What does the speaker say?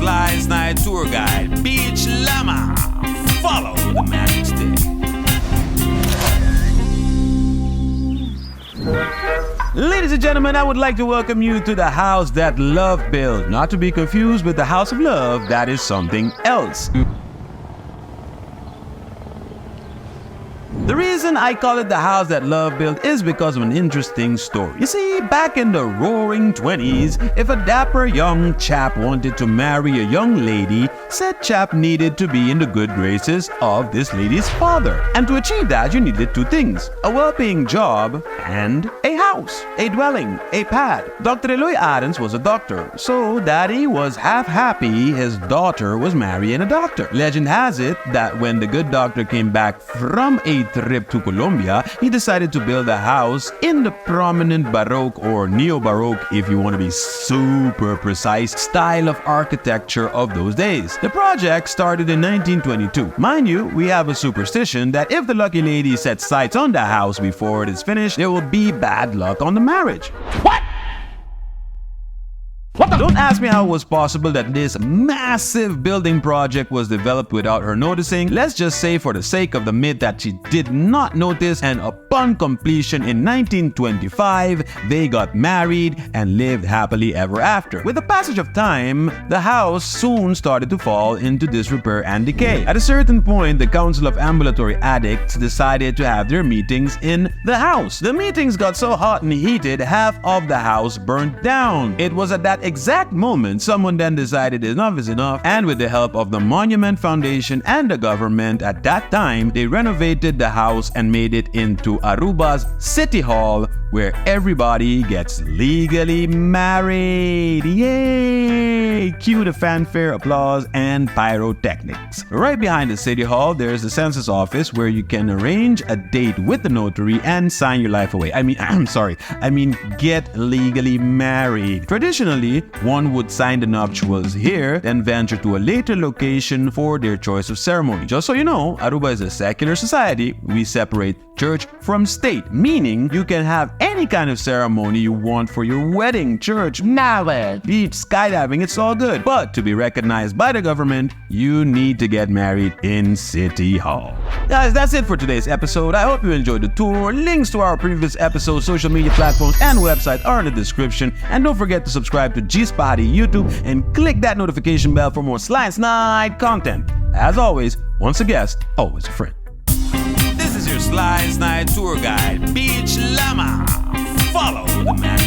Sly Night Tour Guide, Beach Llama. Follow the magic stick. Ladies and gentlemen, I would like to welcome you to the house that love built. Not to be confused with the house of love, that is something else. The reason I call it the house that love built is because of an interesting story. You see, back in the roaring 20s, if a dapper young chap wanted to marry a young lady, said chap needed to be in the good graces of this lady's father. And to achieve that, you needed two things: a well-paying job and a house, a dwelling, a pad. Dr. Eloy Arends was a doctor, so daddy was half happy his daughter was marrying a doctor. Legend has it that when the good doctor came back from a trip to Colombia, he decided to build a house in the prominent Baroque or Neo-Baroque, if you want to be super precise, style of architecture of those days. The project started in 1922. Mind you, we have a superstition that if the lucky lady sets sights on the house before it is finished, there will be bad luck on the marriage. What? Don't ask me how it was possible that this massive building project was developed without her noticing. Let's just say for the sake of the myth that she did not notice, and upon completion in 1925, they got married and lived happily ever after. With the passage of time, the house soon started to fall into disrepair and decay. At a certain point, the Council of Ambulatory Addicts decided to have their meetings in the house. The meetings got so hot and heated, half of the house burnt down. It was at that exact moment someone then decided enough is enough, and with the help of the Monument Foundation and the government at that time, they renovated the house and made it into Aruba's City Hall, where everybody gets legally married. Yay! Cue the fanfare, applause, and pyrotechnics. Right behind the City Hall, there's the census office where you can arrange a date with the notary and sign your life away. I mean, get legally married. Traditionally, one would sign the nuptials here, then venture to a later location for their choice of ceremony. Just so you know, Aruba is a secular society. We separate church from state, meaning you can have any kind of ceremony you want for your wedding, church, marriage, beach, skydiving, it's all good. But to be recognized by the government, you need to get married in City Hall. Guys, that's it for today's episode. I hope you enjoyed the tour. Links to our previous episodes, social media platforms, and website are in the description. And don't forget to subscribe to G's Party YouTube and click that notification bell for more Sly Night content. As always, once a guest, always a friend. This is your Sly Night Tour Guide, Beach Llama. Follow the magic.